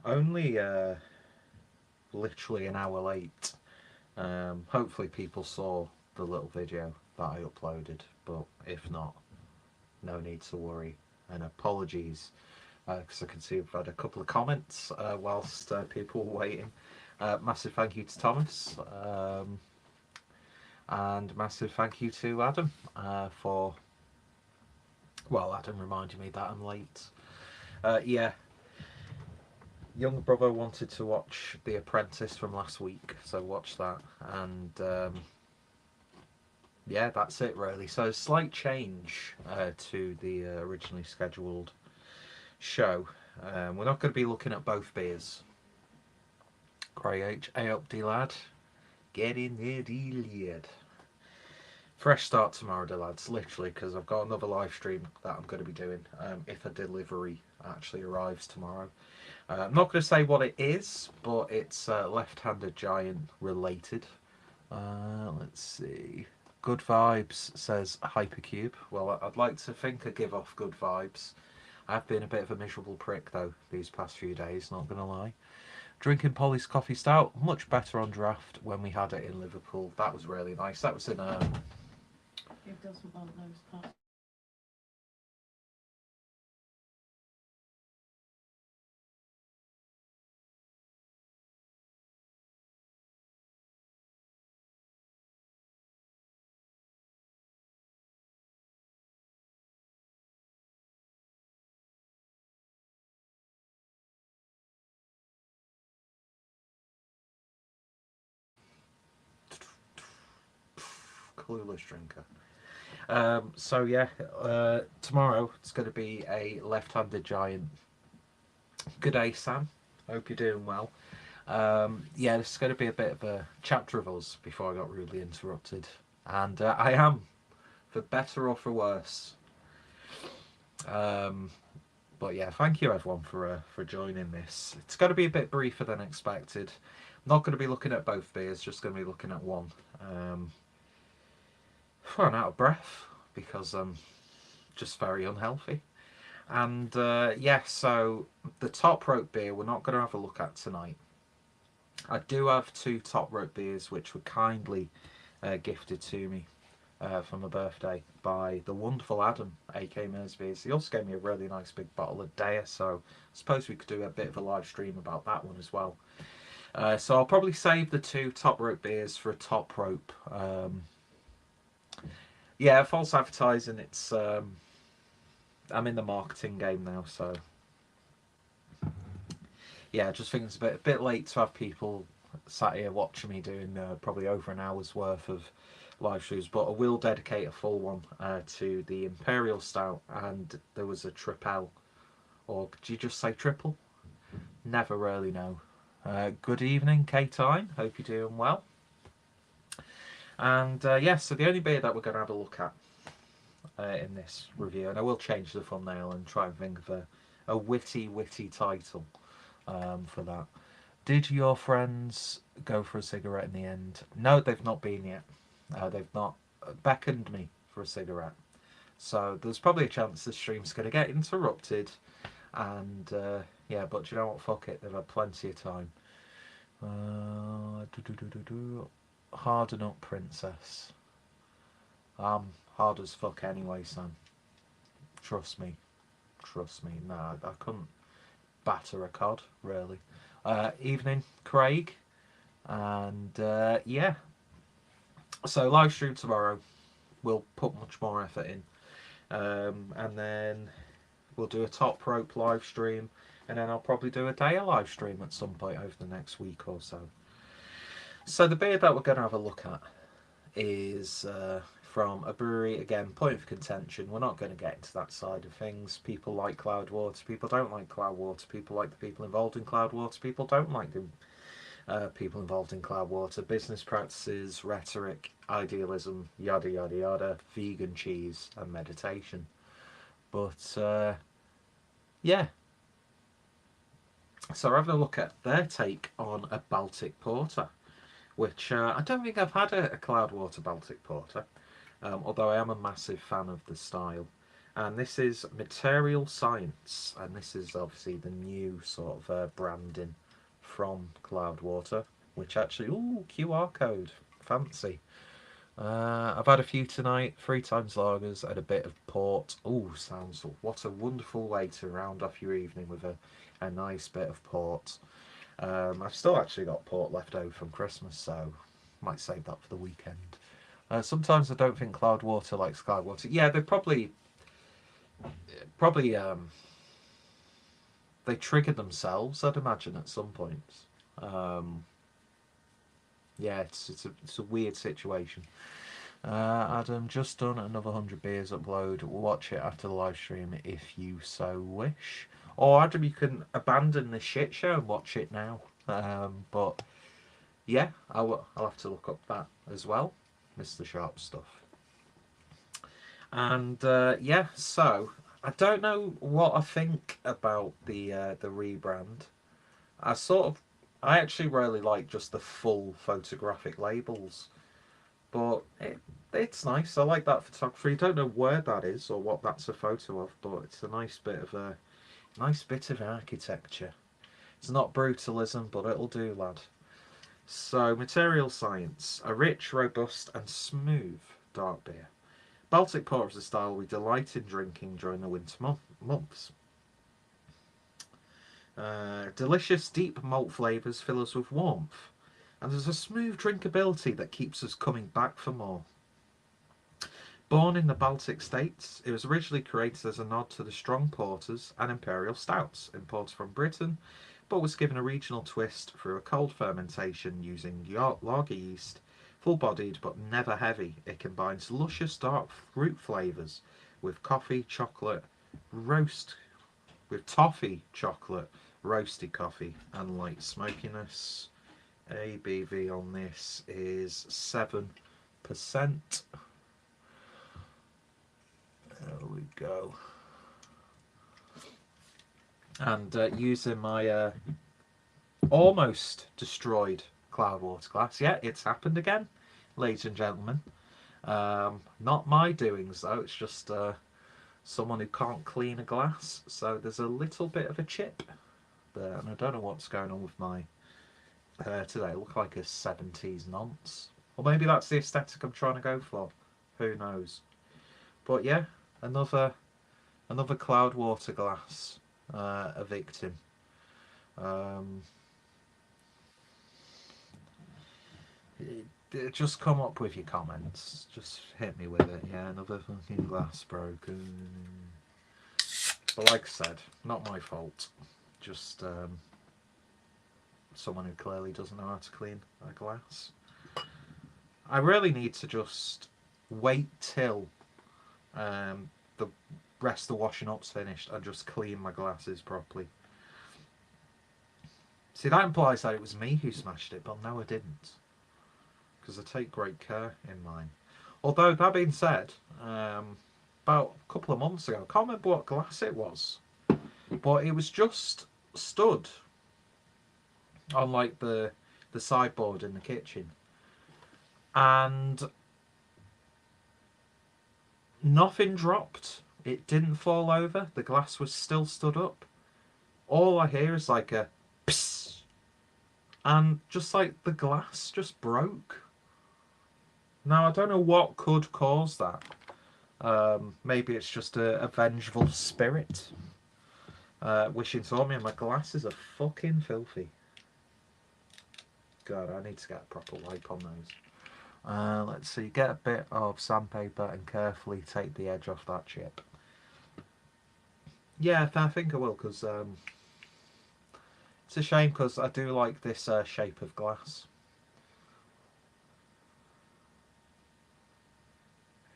Only literally an hour late. Hopefully people saw the little video that I uploaded, but if not, no need to worry. And apologies, because I can see we've had a couple of comments whilst people were waiting. Massive thank you to Thomas, and massive thank you to Adam for, well, Adam reminded me that I'm late. Yeah, young brother wanted to watch The Apprentice from last week, so watch that. And yeah, that's it really. So slight change to the originally scheduled show. We're not going to be looking at both beers. Cray H, A up D lad. Get in there, D lad. Fresh start tomorrow, D lads, literally, because I've got another live stream that I'm going to be doing if a delivery actually arrives tomorrow. I'm not going to say what it is, but it's left-handed giant related. Let's see. Good vibes, says Hypercube. Well, I'd like to think I give off good vibes. I've been a bit of a miserable prick though these past few days, not gonna lie. Drinking Polly's coffee stout, much better on draft when we had it in Liverpool. That was really nice. That was in It doesn't want those parts. clueless drinker. So yeah, tomorrow it's going to be a left-handed giant. Good day, Sam. Hope you're doing well. Yeah, this is going to be a bit of a chapter of us before I got rudely interrupted, and I am, for better or for worse. Um, but yeah, thank you everyone for joining this. It's going to be a bit briefer than expected. I'm not going to be looking at both beers, just going to be looking at one. I'm out of breath because I'm just very unhealthy. And yeah, so the top rope beer we're not going to have a look at tonight. I do have two top rope beers which were kindly gifted to me for my birthday by the wonderful Adam, aka Mersbeers. He also gave me a really nice big bottle of Daya, so I suppose we could do a bit of a live stream about that one as well. So I'll probably save the two top rope beers for a top rope. Yeah, false advertising. It's I'm in the marketing game now, so yeah, I just think it's a bit late to have people sat here watching me doing probably over an hour's worth of live streams, but I will dedicate a full one to the Imperial Stout, and there was a triple, or do you just say triple? Never really know. Good evening, K-Time. Hope you're doing well. And yeah, so the only beer that we're going to have a look at in this review, and I will change the thumbnail and try and think of a witty title for that. Did your friends go for a cigarette in the end? No, they've not been yet. They've not beckoned me for a cigarette. So there's probably a chance the stream's going to get interrupted. And yeah, but you know what? Fuck it. They've had plenty of time. Harden up, princess. I'm hard as fuck anyway, son. Trust me. Trust me. Nah, I couldn't batter a cod, really. Evening, Craig. And yeah, so live stream tomorrow. We'll put much more effort in, and then we'll do a top rope live stream, and then I'll probably do a day live stream at some point over the next week or so. So the beer that we're going to have a look at is from a brewery, again, point of contention. We're not going to get into that side of things. People like Cloudwater, people don't like Cloudwater, people like the people involved in Cloudwater, people don't like the people involved in Cloudwater, business practices, rhetoric, idealism, yada yada yada, vegan cheese, and meditation. But yeah, so we're having a look at their take on a Baltic porter, which I don't think I've had a Cloudwater Baltic porter, although I am a massive fan of the style. And this is Material Science, and this is obviously the new sort of branding from Cloudwater, which actually, ooh, QR code, fancy. I've had a few tonight, 3 times lagers and a bit of port. Oh, sounds, what a wonderful way to round off your evening with a nice bit of port. I've still actually got port left over from Christmas, so might save that for the weekend. Sometimes I don't think Cloudwater likes Cloudwater. Yeah, they probably they trigger themselves, I'd imagine, at some points. Um, yeah, it's a weird situation. Adam, just done another 100 beers upload. Watch it after the live stream if you so wish. Or Adam, you can abandon this shit show and watch it now. But yeah, I'll have to look up that as well. Mr. Sharp stuff. And yeah, so I don't know what I think about the rebrand. I actually really like just the full photographic labels, but it's nice. I like that photography. I don't know where that is or what that's a photo of, but it's a nice bit of architecture. It's not brutalism, but it'll do, lad. So, Material Science, a rich, robust, and smooth dark beer. Baltic port is a style we delight in drinking during the winter months. Delicious, deep malt flavours fill us with warmth, and there's a smooth drinkability that keeps us coming back for more. Born in the Baltic states, it was originally created as a nod to the strong porters and imperial stouts imported from Britain, but was given a regional twist through a cold fermentation using lager yeast. Full-bodied but never heavy, it combines luscious dark fruit flavours with toffee, chocolate, roasted coffee, and light smokiness. ABV on this is 7%. There we go. And using my almost destroyed Cloudwater glass. Yeah, it's happened again, ladies and gentlemen. Not my doings though. It's just someone who can't clean a glass. So there's a little bit of a chip there, and I don't know what's going on with my hair today. I look like a 70s nonce, or maybe that's the aesthetic I'm trying to go for. Who knows? But yeah, another Cloudwater glass, a victim. Um, just come up with your comments. Just hit me with it. Yeah, another fucking glass broken. But like I said, not my fault. Just someone who clearly doesn't know how to clean a glass. I really need to just wait till the rest of the washing up's finished and just clean my glasses properly. See, that implies that it was me who smashed it, but no, I didn't. Because I take great care in mine. Although, that being said, about a couple of months ago, I can't remember what glass it was, but it was just stood on like the sideboard in the kitchen, and nothing dropped. It didn't fall over. The glass was still stood up. All I hear is like a psst, and just like the glass just broke. Now I don't know what could cause that. Maybe it's just a vengeful spirit wishing to harm me, and my glasses are fucking filthy. God, I need to get a proper wipe on those. Let's see, get a bit of sandpaper and carefully take the edge off that chip. Yeah, I think I will, because it's a shame, because I do like this shape of glass.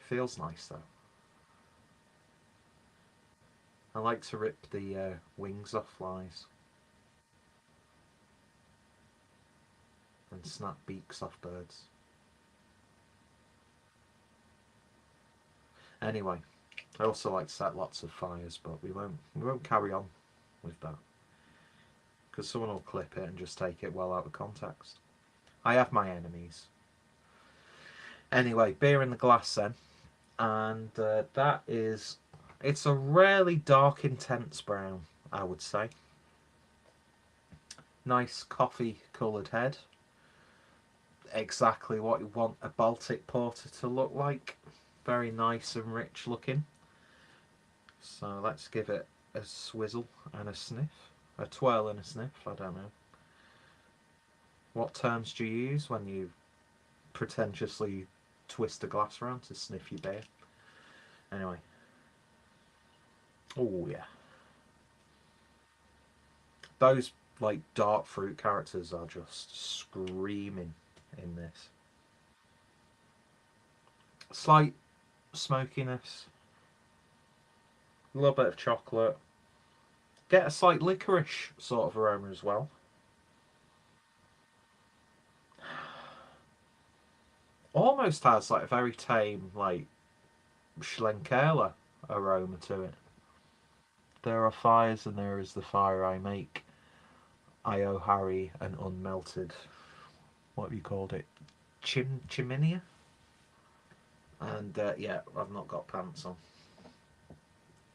Feels nice though. I like to rip the wings off flies and snap beaks off birds. Anyway, I also like to set lots of fires, but we won't carry on with that, because someone will clip it and just take it well out of context. I have my enemies. Anyway, beer in the glass then, and that is It's a really dark, intense brown, I would say. Nice coffee coloured head. Exactly what you want a Baltic porter to look like. Very nice and rich looking. So let's give it a swizzle and a sniff. A twirl and a sniff, I don't know. What terms do you use when you pretentiously twist a glass around to sniff your beer? Anyway. Oh yeah. Those like dark fruit characters are just screaming in this. Slight smokiness, a little bit of chocolate. Get a slight licorice sort of aroma as well. Almost has like a very tame like Schlenkerla aroma to it. There are fires and there is the fire I make. I owe Harry an unmelted. What have you called it? Chimney? And yeah, I've not got pants on.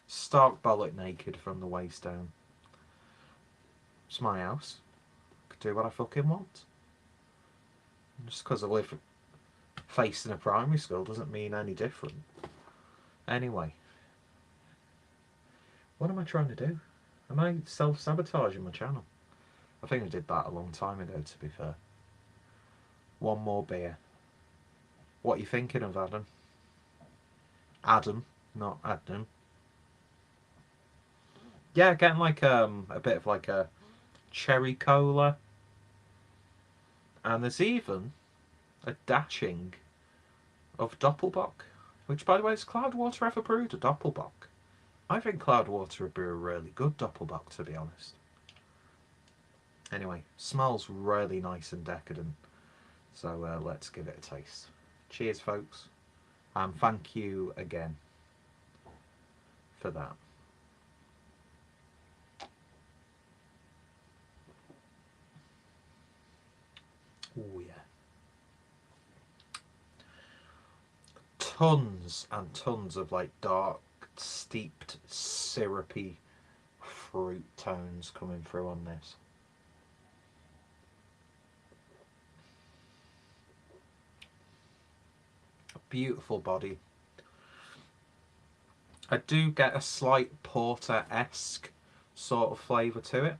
Stark bollock naked from the waist down. It's my house. I can do what I fucking want. Just because I live facing a primary school doesn't mean any different. Anyway, what am I trying to do? Am I self-sabotaging my channel? I think I did that a long time ago, to be fair. One more beer. What are you thinking of, Adam? Adam, not Adam. Yeah, getting like a bit of like a cherry cola. And there's even a dashing of Doppelbock. Which, by the way, has Cloudwater ever brewed a Doppelbock? I think Cloudwater would be a really good Doppelbock, to be honest. Anyway, smells really nice and decadent. So let's give it a taste. Cheers, folks. And thank you again for that. Oh, yeah. Tons and tons of like dark, steeped, syrupy fruit tones coming through on this. Beautiful body. I do get a slight porter-esque sort of flavour to it.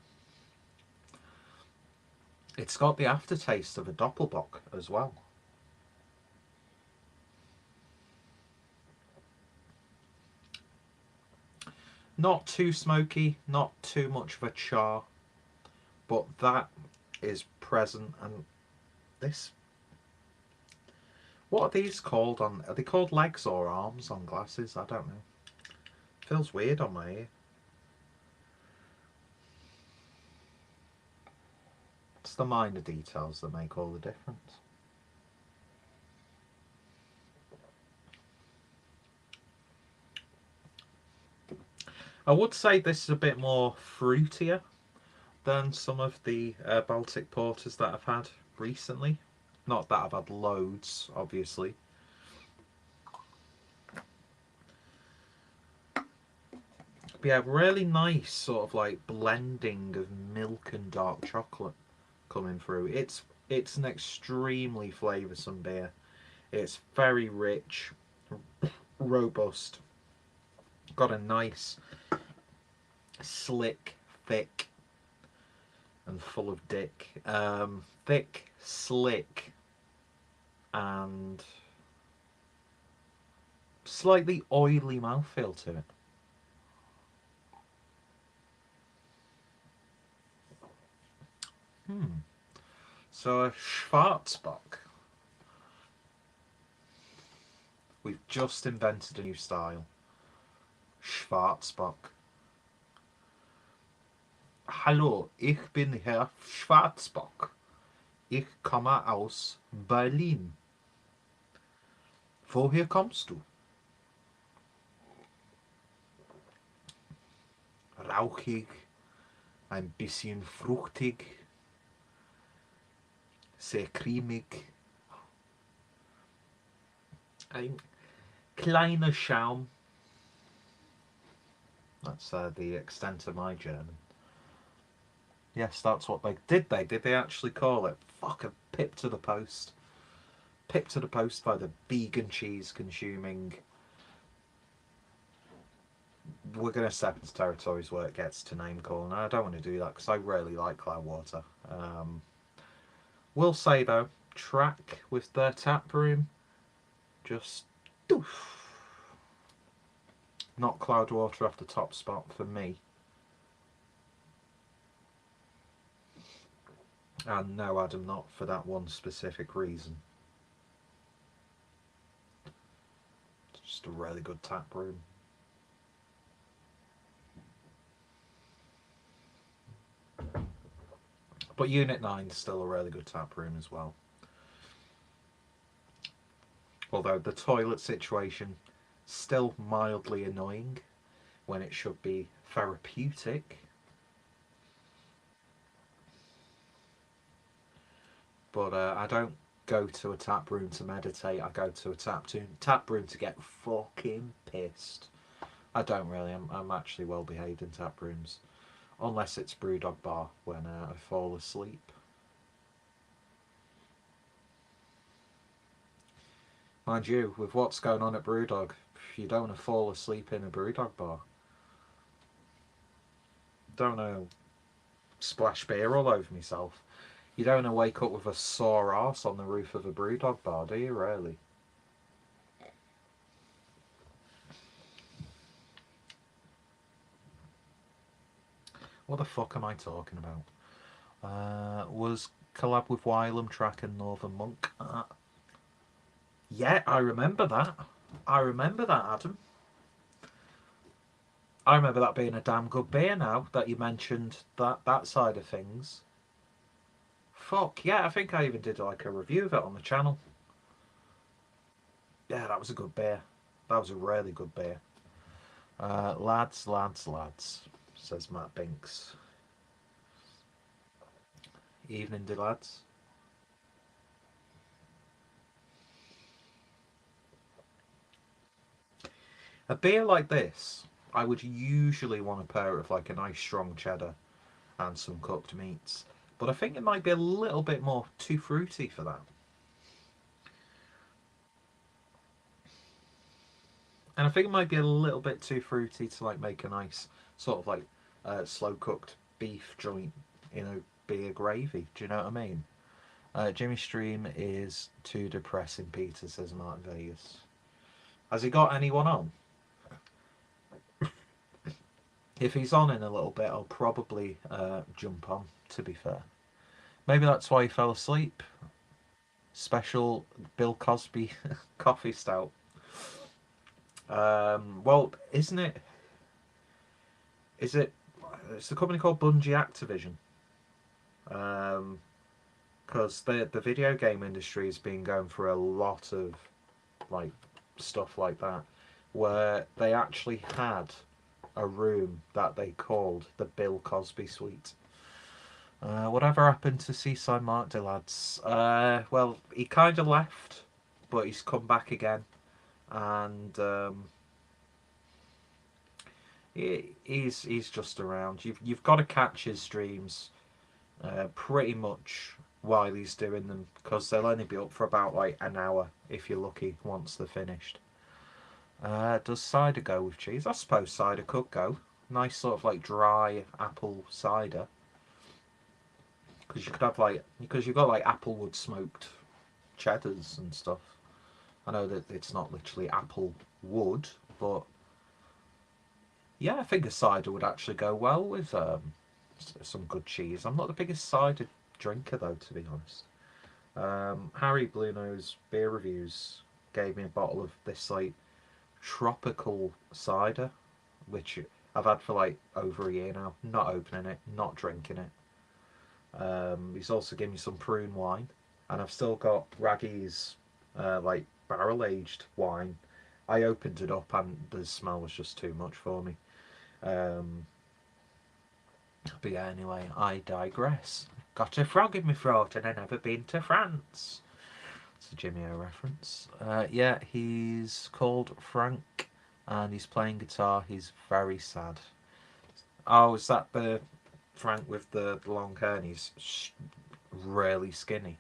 It's got the aftertaste of a Doppelbock as well. Not too smoky, not too much of a char, but that is present. And this, what are these called on? Are they called legs or arms on glasses? I don't know. Feels weird on my ear. It's the minor details that make all the difference. I would say this is a bit more fruitier than some of the Baltic porters that I've had recently. Not that I've had loads, obviously. But yeah, really nice sort of like blending of milk and dark chocolate coming through. It's an extremely flavoursome beer. It's very rich, robust. Got a nice, slick, thick, and full of dick. Thick, slick, and slightly oily mouthfeel to it. So a Schwarzbock. We've just invented a new style. Schwarzbock. Hallo, ich bin Herr Schwarzbock. Ich komme aus Berlin. Woher kommst du? Rauchig, ein bisschen fruchtig, sehr cremig. Ein kleiner Schaum. That's the extent of my German. Yes, that's what they did. Did they actually call it? Fuck, a pip to the post. Pip to the post by the vegan cheese consuming. We're going to step into territories where it gets to name calling. I don't want to do that because I really like Cloudwater. Will say though, track with their tap room, just doof. Not Cloudwater off the top spot for me. And no, Adam, not for that one specific reason. It's just a really good tap room. But Unit 9 is still a really good tap room as well. Although the toilet situation still mildly annoying when it should be therapeutic. But I don't go to a tap room to meditate. I go to a tap room to get fucking pissed. I don't really. I'm actually well behaved in tap rooms, unless it's Brewdog Bar when I fall asleep. Mind you, with what's going on at Brewdog, you don't want to fall asleep in a Brewdog Bar. Don't know, splash beer all over myself. You don't want to wake up with a sore arse on the roof of a Brewdog Bar, do you really? What the fuck am I talking about? Was collab with Wylam Track and Northern Monk. Yeah, I remember that. I remember that, Adam. I remember that being a damn good beer now that you mentioned that side of things. Fuck, yeah, I think I even did like a review of it on the channel. Yeah, that was a good beer. That was a really good beer. Lads, says Matt Binks. Evening, de lads. A beer like this, I would usually want to pair it with like a nice strong cheddar and some cooked meats. But I think it might be a little bit more too fruity for that. And I think it might be a little bit too fruity to like make a nice sort of like slow cooked beef joint in a beer gravy. Do you know what I mean? Jimmy Stream is too depressing, Peter, says Martin Vegas. Has he got anyone on? If he's on in a little bit, I'll probably jump on, to be fair. Maybe that's why he fell asleep. Special Bill Cosby coffee stout. Well, isn't it? Is it? It's a company called Bungie Activision. Because the video game industry has been going through a lot of like stuff like that, where they actually had a room that they called the Bill Cosby Suite. Whatever happened to Seaside Mark de lads? Well, he kind of left, but he's come back again, and he's just around. You've got to catch his streams, pretty much while he's doing them, because they'll only be up for about like an hour if you're lucky once they're finished. Does cider go with cheese? I suppose cider could go. Nice sort of like dry apple cider. Because you could have like, because you've got like applewood smoked cheddars and stuff. I know that it's not literally apple wood, but yeah, I think a cider would actually go well with some good cheese. I'm not the biggest cider drinker though, to be honest. Harry Blue Nose Beer Reviews gave me a bottle of this like tropical cider, which I've had for like over a year now. Not opening it, not drinking it. He's also given me some prune wine, and I've still got Raggy's like barrel aged wine. I opened it up, and the smell was just too much for me. But yeah, anyway, I digress. Got a frog in my throat, and I've never been to France. It's a Jimmy O reference. Yeah, he's called Frank, and he's playing guitar. He's very sad. Oh, is that the Frank with the long hair? And he's really skinny.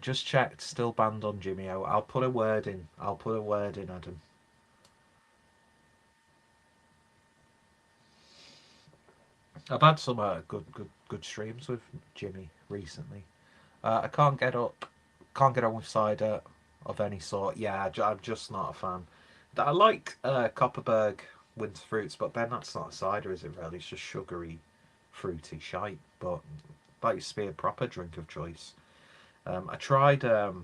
Just checked, still banned on Jimmy O. I'll put a word in. I'll put a word in, Adam. I've had some good streams with Jimmy recently. I can't get on with cider of any sort. Yeah, I'm just not a fan. I like Copperberg winter fruits, but then that's not a cider, is it? Really, it's just sugary, fruity shite. But that used to be a proper drink of choice. I tried oh,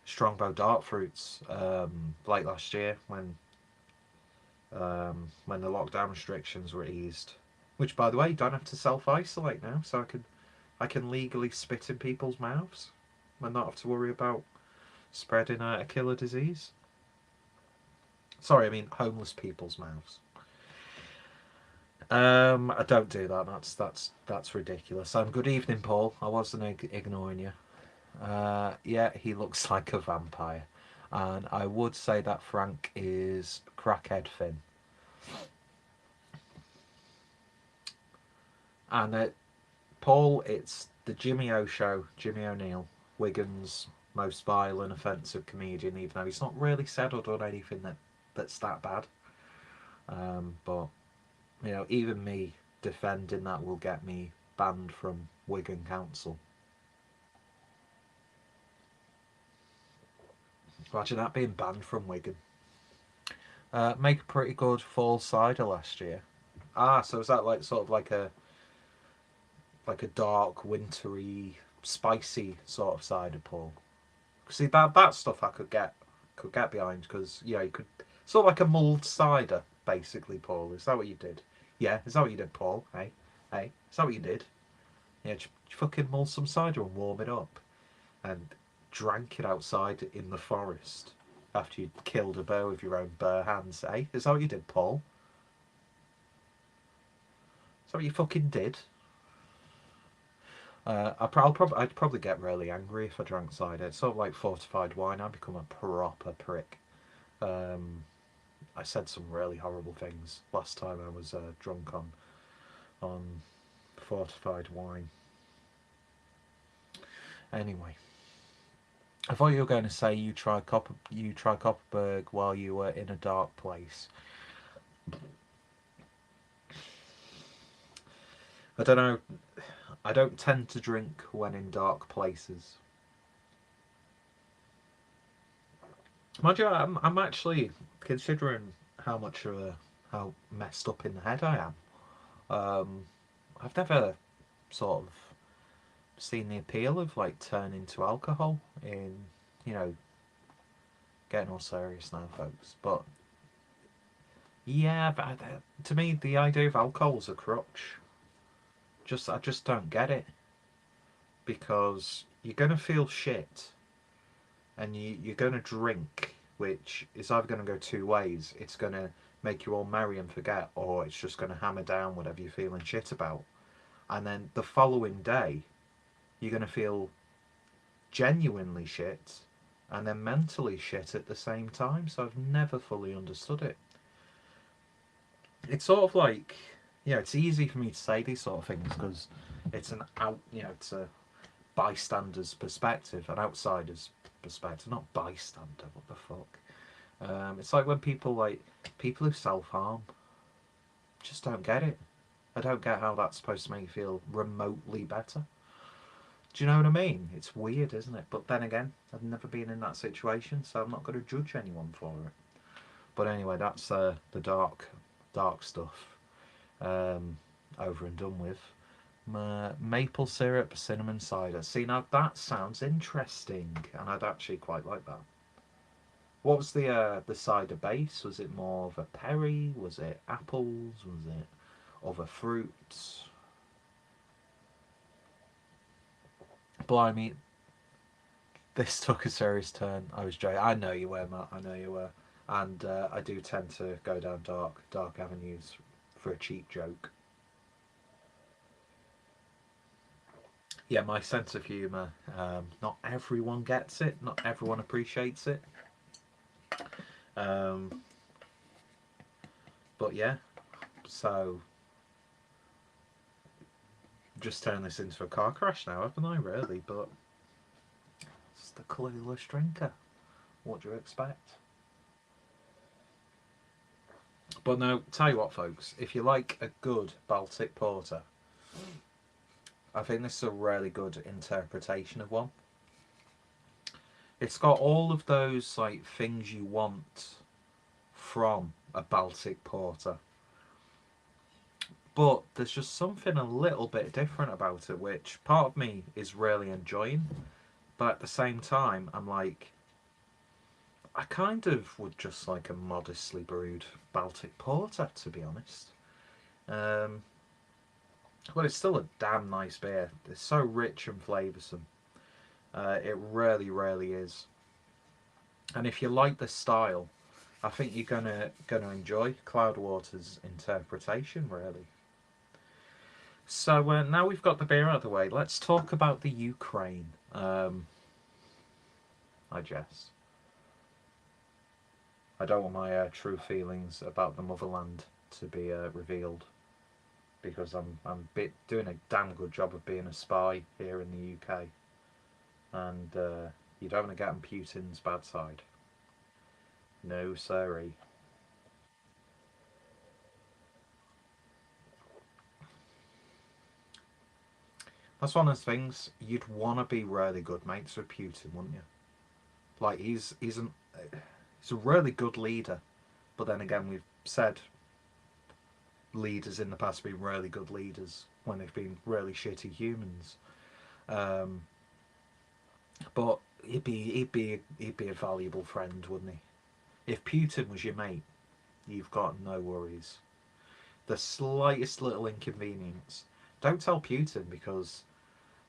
Strongbow dark fruits late last year when the lockdown restrictions were eased. Which, by the way, you don't have to self isolate now, so I can legally spit in people's mouths and not have to worry about spreading a killer disease. Sorry, I mean homeless people's mouths. I don't do that. That's ridiculous. Good evening, Paul. I wasn't ignoring you. Yeah, he looks like a vampire, and I would say that Frank is crackhead Finn. And Paul, it's the Jimmy O show. Jimmy O'Neill, Wigan's most vile and offensive comedian, even though he's not really said or done anything that's that bad. But even me defending that will get me banned from Wigan Council. Imagine that being banned from Wigan. Make a pretty good fall cider last year. Ah, so is that like sort of like a dark, wintry, spicy sort of cider, Paul? See that stuff I could get behind because you could sort of like a mulled cider basically, Paul. Is that what you did? Yeah, is that what you did, Paul? Hey, is that what you did? Yeah, you fucking mull some cider and warm it up and drank it outside in the forest after you'd killed a bear with your own bare hands. Eh? Is that what you did, Paul? Is that what you fucking did? I'd probably get really angry if I drank cider. It's sort of like fortified wine. I'd become a proper prick. Um, I said some really horrible things last time I was drunk on fortified wine. Anyway, I thought you were going to say you tried Copperberg while you were in a dark place. I don't know. I don't tend to drink when in dark places. Mind you, I'm actually considering how much of a how messed up in the head I am. Um, I've never sort of seen the appeal of like turning to alcohol in you know getting all serious now, folks. But yeah, to me the idea of alcohol is a crutch. I just don't get it because you're gonna feel shit and you're gonna drink, which is either gonna go two ways. It's gonna make you all merry and forget, or it's just gonna hammer down whatever you're feeling shit about. And then the following day, you're gonna feel genuinely shit and then mentally shit at the same time. So I've never fully understood it. It's sort of like, it's easy for me to say these sort of things because it's a bystander's perspective, an outsider's perspective, not bystander. What the fuck? It's like when people who self harm just don't get it. I don't get how that's supposed to make you feel remotely better. Do you know what I mean? It's weird, isn't it? But then again, I've never been in that situation, so I'm not going to judge anyone for it. But anyway, that's the dark stuff over and done with. Maple syrup, cinnamon cider. See, now that sounds interesting, and I'd actually quite like that. What was the cider base? Was it more of a perry? Was it apples? Was it other fruits? Blimey, this took a serious turn. I was joking. I know you were, Matt. I know you were. And I do tend to go down dark avenues for a cheap joke. Yeah, my sense of humour. Not everyone gets it. Not everyone appreciates it. Um, but yeah. So, just turned this into a car crash now, haven't I, really? But it's the clueless drinker. What do you expect? But no, tell you what, folks, if you like a good Baltic porter, I think this is a really good interpretation of one. It's got all of those like things you want from a Baltic porter, but there's just something a little bit different about it, which part of me is really enjoying, but at the same time, I'm like, I kind of would just like a modestly brewed Baltic porter, to be honest. Um, but it's still a damn nice beer. It's so rich and flavoursome. It really, really is. And if you like the style, I think you're gonna enjoy Cloudwater's interpretation. Really. So now we've got the beer out of the way, let's talk about the Ukraine. I guess I don't want my true feelings about the motherland to be revealed because I'm doing a damn good job of being a spy here in the UK, and you don't want to get on Putin's bad side. No, sorry. That's one of the things you'd want to be really good mates with Putin, wouldn't you? Like he's a really good leader, but then again, we've said leaders in the past have been really good leaders when they've been really shitty humans. Um, but he'd be a valuable friend, wouldn't he? If Putin was your mate, you've got no worries. The slightest little inconvenience, don't tell Putin because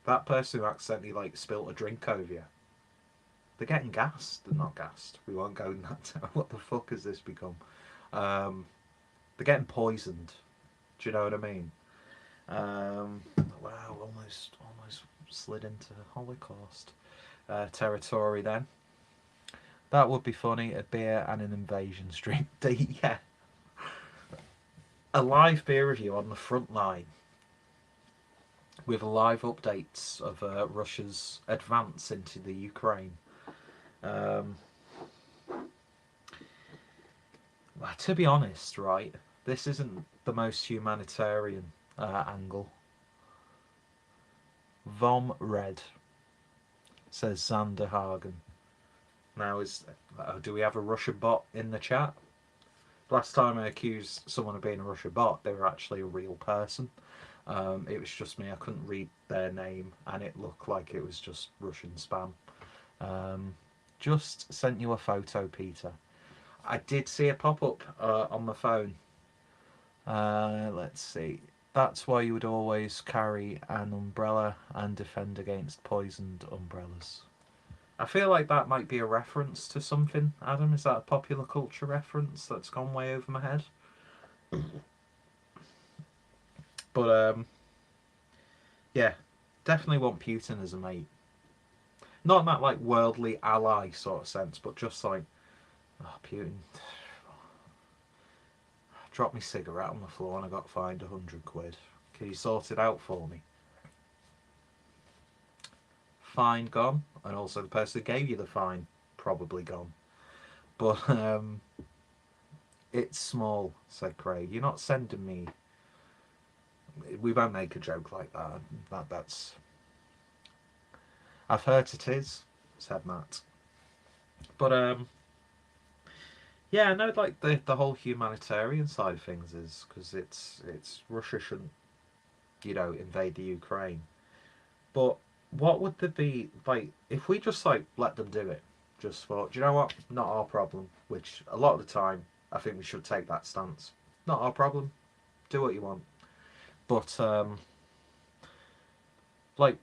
that person who accidentally like spilt a drink over you, they're getting gassed. They're not gassed. We won't go in that. What the fuck has this become? Um, they're getting poisoned. Do you know what I mean? Wow, almost slid into Holocaust territory then. That would be funny. A beer and an invasion stream. Yeah, a live beer review on the front line with live updates of Russia's advance into the Ukraine. Um, well, to be honest, right, this isn't the most humanitarian angle. Vom Red, says Xander Hagen. Now, do we have a Russian bot in the chat? Last time I accused someone of being a Russian bot, they were actually a real person. It was just me. I couldn't read their name, and it looked like it was just Russian spam. Um, just sent you a photo, Peter. I did see a pop up on my phone. Let's see. That's why you would always carry an umbrella and defend against poisoned umbrellas. I feel like that might be a reference to something. Adam, is that a popular culture reference that's gone way over my head? But yeah, definitely want Putin as a mate. Not in that like worldly ally sort of sense, but just like, oh, Putin dropped my cigarette on the floor and I got fined £100. Can you sort it out for me? Fine gone, and also the person who gave you the fine probably gone. But it's small, said Craig. You're not sending me. We won't make a joke like that. That's. I've heard it is, said Matt. But yeah, I know like the whole humanitarian side of things is because it's Russia shouldn't invade the Ukraine. But what would there be like if we just like let them do it? Just thought, do you know what? Not our problem. Which a lot of the time, I think we should take that stance. Not our problem. Do what you want. But like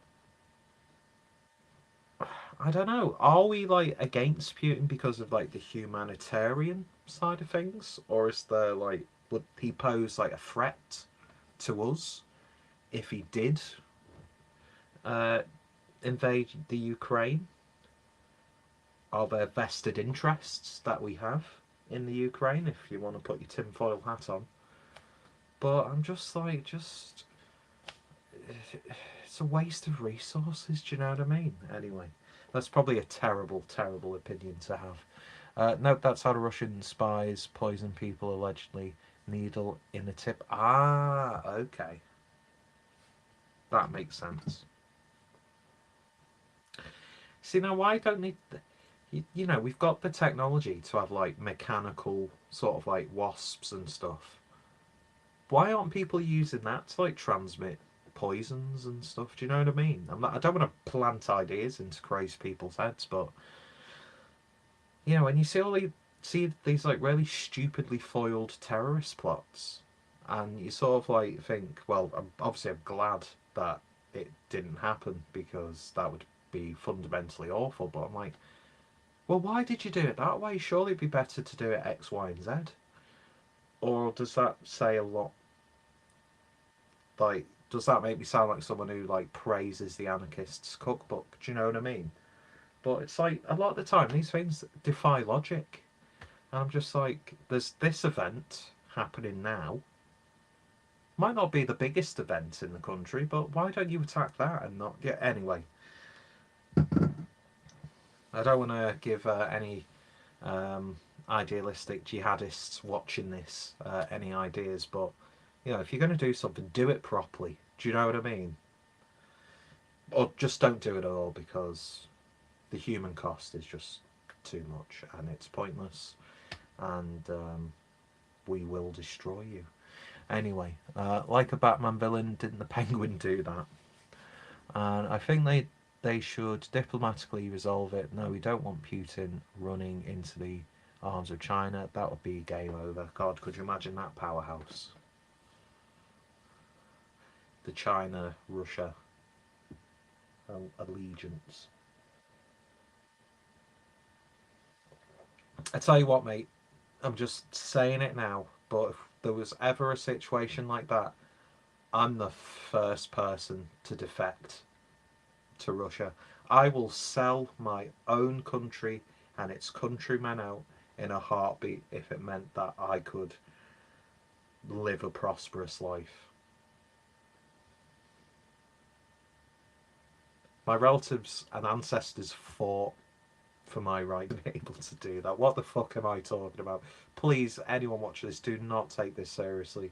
I don't know. Are we like against Putin because of like the humanitarian side of things, or is there like would he pose like a threat to us if he did uh, invade the Ukraine? Are there vested interests that we have in the Ukraine? If you want to put your tinfoil hat on, But I'm just like, it's a waste of resources. Do you know what I mean? Anyway, that's probably a terrible, terrible opinion to have. Nope, that's how the Russian spies poison people allegedly. Needle in the tip. Ah, okay. That makes sense. See, now why don't they? You know, we've got the technology to have like mechanical sort of like wasps and stuff. Why aren't people using that to like transmit poisons and stuff? Do you know what I mean? I don't want to plant ideas into crazy people's heads, but you know, when you see these like really stupidly foiled terrorist plots, and you sort of like think, well, I'm glad that it didn't happen because that would be fundamentally awful. But I'm like, well, why did you do it that way? Surely it'd be better to do it X, Y, and Z. Or does that say a lot? Like, does that make me sound like someone who like praises the anarchists' cookbook? Do you know what I mean? But it's like a lot of the time these things defy logic, and I'm just like, there's this event happening now. Might not be the biggest event in the country, but why don't you attack that and not? Yeah. Anyway, I don't want to give any um, idealistic jihadists watching this any ideas, but you know, if you're going to do something, do it properly. Do you know what I mean? Or just don't do it at all because the human cost is just too much and it's pointless, and we will destroy you. Anyway, like a Batman villain, didn't the Penguin do that? And I think they should diplomatically resolve it. No, we don't want Putin running into the arms of China. That would be game over. God, could you imagine that powerhouse? The China Russia allegiance. I tell you what, mate. I'm just saying it now. But if there was ever a situation like that, I'm the first person to defect to Russia. I will sell my own country and its countrymen out in a heartbeat if it meant that I could live a prosperous life. My relatives and ancestors fought for my right to be able to do that. What the fuck am I talking about? Please, anyone watching this, do not take this seriously.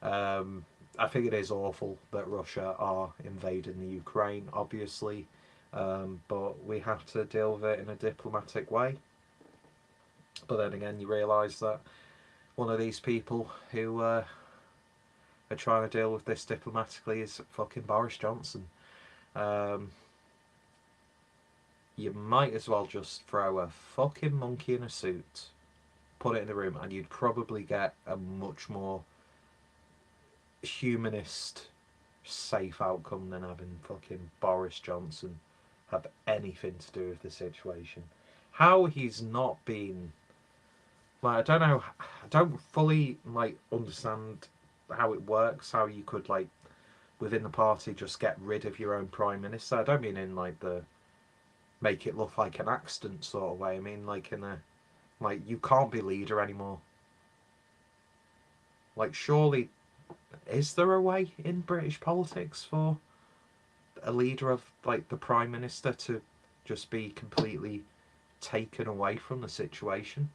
I think it is awful that Russia are invading the Ukraine, obviously, but we have to deal with it in a diplomatic way. But then again, you realise that one of these people who are trying to deal with this diplomatically is fucking Boris Johnson. Um, you might as well just throw a fucking monkey in a suit, put it in the room, and you'd probably get a much more humanist, safe outcome than having fucking Boris Johnson have anything to do with the situation. How he's not been like, I don't know, I don't fully like understand how it works. How you could like within the party just get rid of your own prime minister. I don't mean in like the make it look like an accident sort of way. I mean like in a like you can't be leader anymore. Like surely is there a way in British politics for a leader of like the prime minister to just be completely taken away from the situation?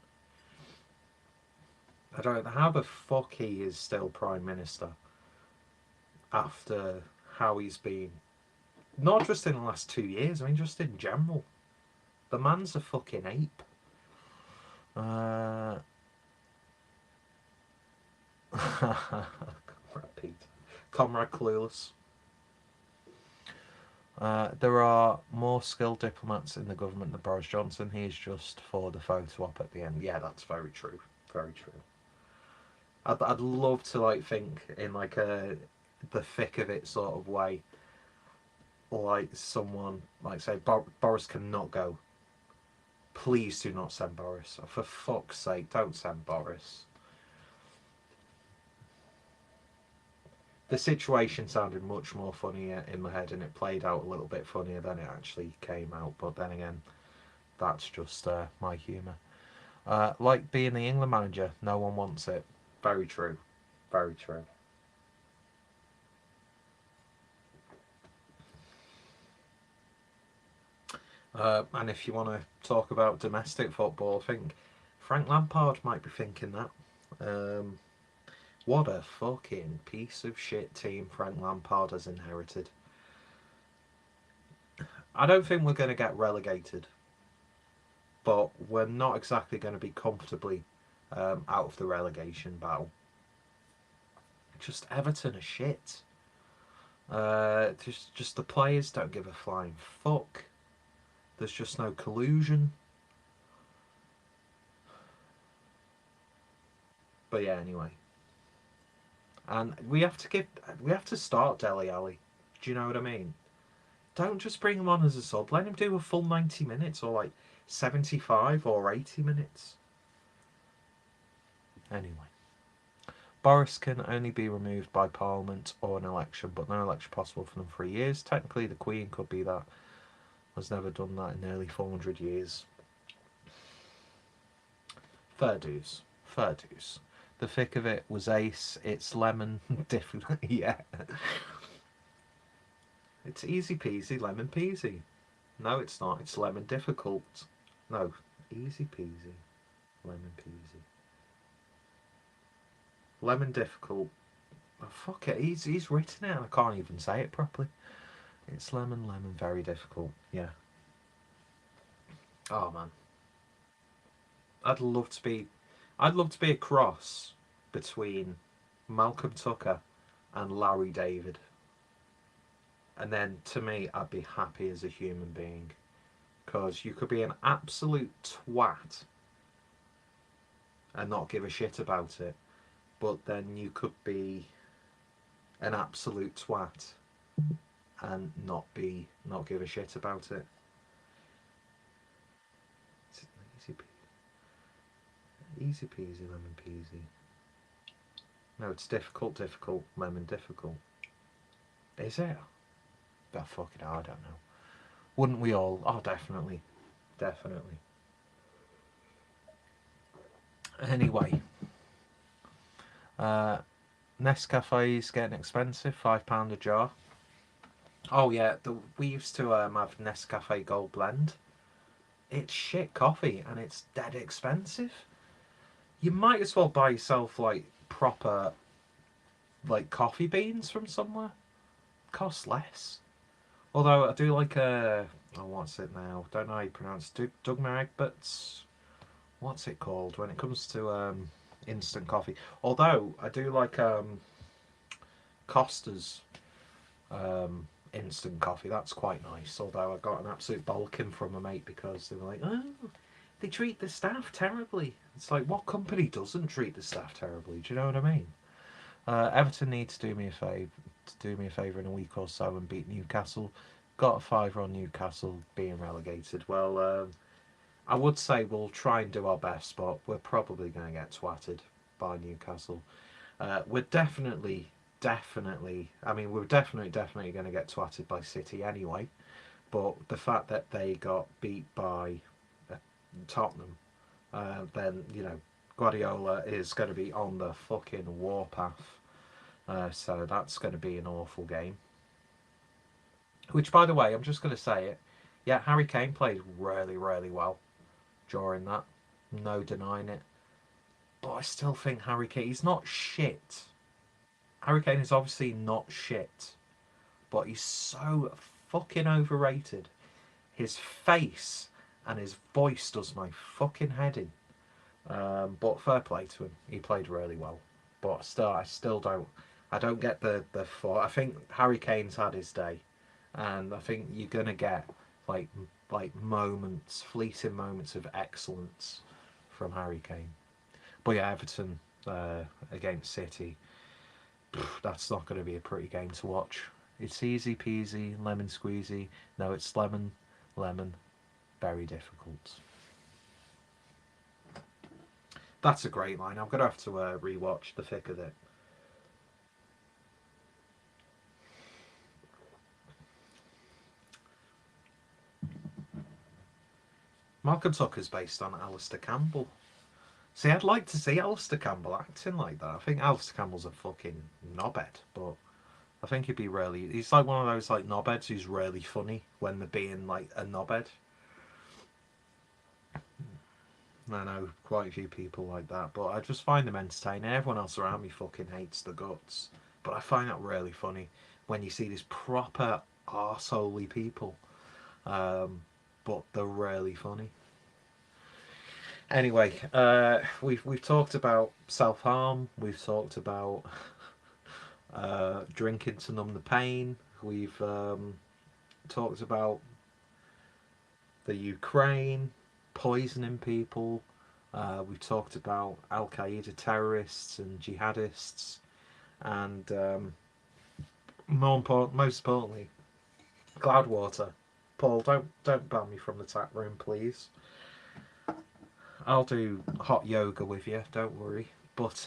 I don't know how the fuck he is still prime minister after how he's been. Not just in the last 2 years. I mean, just in general. The man's a fucking ape. Uh, Repeat. Comrade Clueless. There are more skilled diplomats in the government than Boris Johnson. He's just for the photo op at the end. Yeah, that's very true. Very true. I'd love to like think in like a the thick of it sort of way, like someone like say Boris cannot go. Please do not send Boris. For fuck's sake, don't send Boris. The situation sounded much more funnier in my head, and it played out a little bit funnier than it actually came out. But then again, that's just my humour. Like being the England manager, no one wants it. Very true. Very true. And if you want to talk about domestic football, I think Frank Lampard might be thinking that. Um, what a fucking piece of shit team Frank Lampard has inherited. I don't think we're going to get relegated, but we're not exactly going to be comfortably out of the relegation battle. Just Everton are shit. Just the players don't give a flying fuck. There's just no collusion. But yeah, anyway. And we have to start Dele Alli. Do you know what I mean? Don't just bring him on as a sub. Let him do a full 90 minutes or like 75 or 80 minutes. Anyway, Boris can only be removed by Parliament or an election, but no election possible for them 3 years. Technically, the Queen could be that. Has never done that in nearly 400 years. Fair dues. Fair dues. The thick of it was ace. It's lemon. Different. Yeah. It's easy peasy, lemon peasy. No, it's not. It's lemon difficult. No, easy peasy, lemon peasy. Lemon difficult. Oh, fuck it. He's written it. I can't even say it properly. It's lemon, very difficult. Yeah. Oh man, I'd love to be. I'd love to be a cross between Malcolm Tucker and Larry David. And then to me, I'd be happy as a human being. Because you could be an absolute twat and not give a shit about it. But then you could be an absolute twat and not give a shit about it. It's easy peasy, lemon peasy. No, it's difficult, lemon difficult. Is it? Oh, fucking hell, I don't know. Wouldn't we all? Oh, definitely. Definitely. Anyway, uh, Nescafe's getting expensive, £5 a jar. Oh yeah, we used to have Nescafe Gold Blend. It's shit coffee and it's dead expensive. You might as well buy yourself like proper like coffee beans from somewhere. Costs less. Although I do like oh what's it now? Don't know how you pronounce it. Dugmer Egberts. What's it called when it comes to instant coffee? Although I do like Costa's instant coffee. That's quite nice. Although I got an absolute balking from a mate because they were like, oh, they treat the staff terribly. It's like, what company doesn't treat the staff terribly? Do you know what I mean? Everton need to do me a favour in a week or so and beat Newcastle. Got a fiver on Newcastle being relegated. Well, I would say we'll try and do our best, but we're probably going to get twatted by Newcastle. We're definitely. I mean, we're definitely going to get twatted by City anyway. But the fact that they got beat by uh, Tottenham, then Guardiola is going to be on the fucking warpath. So that's going to be an awful game. Which, by the way, I'm just going to say it. Yeah, Harry Kane played really, really well during that. No denying it. But I still think Harry Kane, he's not shit. Harry Kane is obviously not shit. But he's so fucking overrated. His face and his voice does my fucking head in. But fair play to him. He played really well. But still, I still don't. I don't get the thought. I think Harry Kane's had his day, and I think you're gonna get like moments, fleeting moments of excellence from Harry Kane. But yeah, Everton against City, that's not going to be a pretty game to watch. It's easy peasy, lemon squeezy. No, it's lemon, very difficult. That's a great line. I'm going to have to rewatch the thick of it. Malcolm Tucker's based on Alistair Campbell. See, I'd like to see Alistair Campbell acting like that. I think Alistair Campbell's a fucking knobhead, but I think he'd be really. He's like one of those like knobheads who's really funny when they're being like a knobhead. I know quite a few people like that, but I just find them entertaining. Everyone else around me fucking hates the guts. But I find that really funny when you see these proper arseholey people. Um, but they're really funny. Anyway, we've talked about self harm. We've talked about drinking to numb the pain. We've talked about the Ukraine poisoning people. We've talked about Al Qaeda terrorists and jihadists, and most importantly, Cloudwater. Paul, don't ban me from the tap room, please. I'll do hot yoga with you. Don't worry. But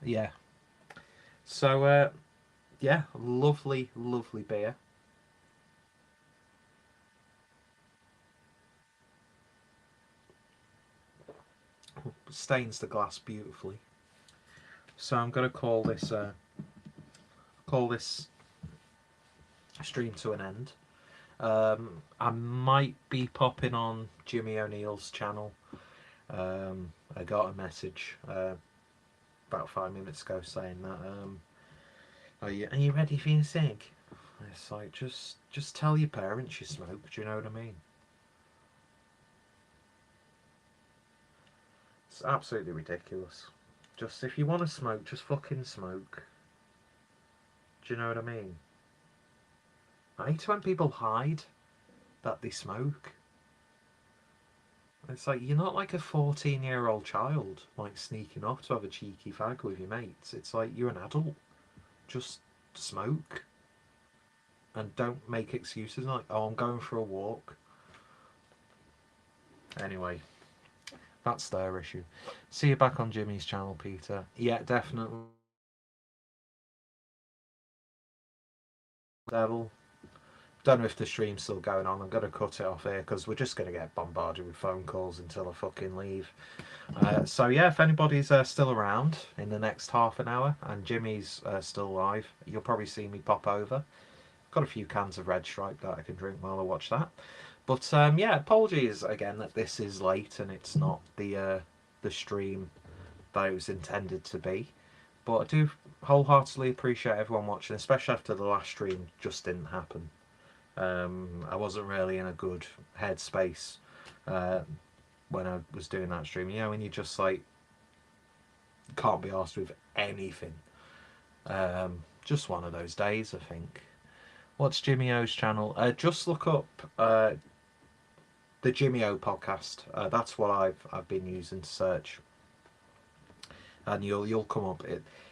yeah. So yeah, lovely, lovely beer. Stains the glass beautifully. So I'm gonna call this stream to an end. I might be popping on Jimmy O'Neill's channel. I got a message about 5 minutes ago saying that are you ready for your cig? It's like just tell your parents you smoke. Do you know what I mean? It's absolutely ridiculous. Just if you want to smoke, just fucking smoke. Do you know what I mean? I hate when people hide that they smoke. It's like you're not like a 14-year-old child, like sneaking off to have a cheeky fag with your mates. It's like you're an adult. Just smoke and don't make excuses like, oh, I'm going for a walk. Anyway, that's their issue. See you back on Jimmy's channel, Peter. Yeah, definitely. Devil. Don't know if the stream's still going on. I'm going to cut it off here because we're just going to get bombarded with phone calls until I fucking leave. So yeah, if anybody's still around in the next half an hour and Jimmy's still live, you'll probably see me pop over. Got a few cans of Red Stripe that I can drink while I watch that. But yeah, apologies again that this is late and it's not the stream that it was intended to be. But I do wholeheartedly appreciate everyone watching, especially after the last stream just didn't happen. I wasn't really in a good headspace uh, when I was doing that stream. You know, when you just like can't be asked with anything. Just one of those days, I think. What's Jimmy O's channel? Just look up the Jimmy O podcast. That's what I've been using to search, and you'll come up.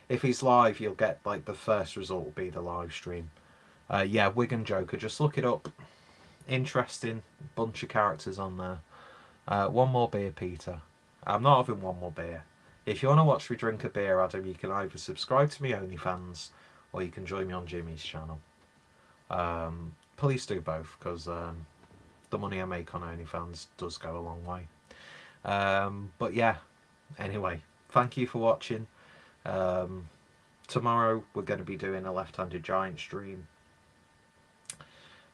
If he's live, you'll get like the first result will be the live stream. Yeah, Wigan Joker. Just look it up. Interesting bunch of characters on there. One more beer, Peter. I'm not having one more beer. If you want to watch me drink a beer, Adam, you can either subscribe to me OnlyFans or you can join me on Jimmy's channel. Please do both because the money I make on OnlyFans does go a long way. But yeah, anyway, thank you for watching. Tomorrow we're going to be doing a left-handed giant stream.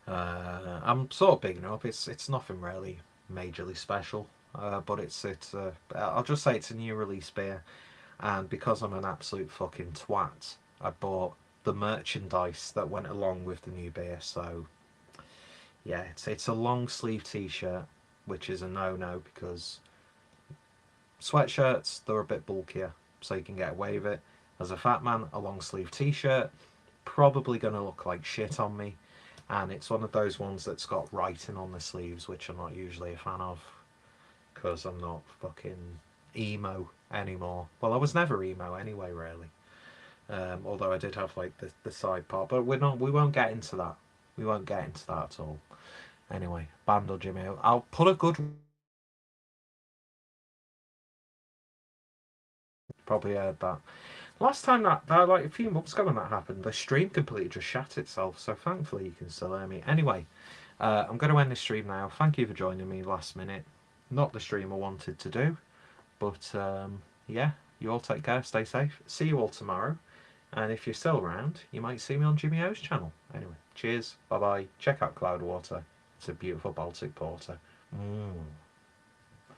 I'm sort of bigging up. It's nothing really majorly special, but it's I'll just say it's a new release beer, and because I'm an absolute fucking twat, I bought the merchandise that went along with the new beer. So yeah, it's a long sleeve t-shirt, which is a no-no because sweatshirts they're a bit bulkier, so you can get away with it. As a fat man, a long sleeve t-shirt probably gonna look like shit on me, and it's one of those ones that's got writing on the sleeves, which I'm not usually a fan of because I'm not fucking emo anymore. Well, I was never emo anyway, really. Although I did have like the side part, but we won't get into that. We won't get into that at all. Anyway, Bandle Jimmy. I'll put a good. Probably heard that. Last time that like a few months ago when that happened, the stream completely just shat itself. So thankfully you can still hear me. Anyway, I'm going to end this stream now. Thank you for joining me last minute. Not the stream I wanted to do, but yeah, you all take care, stay safe. See you all tomorrow. And if you're still around, you might see me on Jimmy O's channel. Anyway, cheers, bye bye. Check out Cloudwater. It's a beautiful Baltic porter. Mm.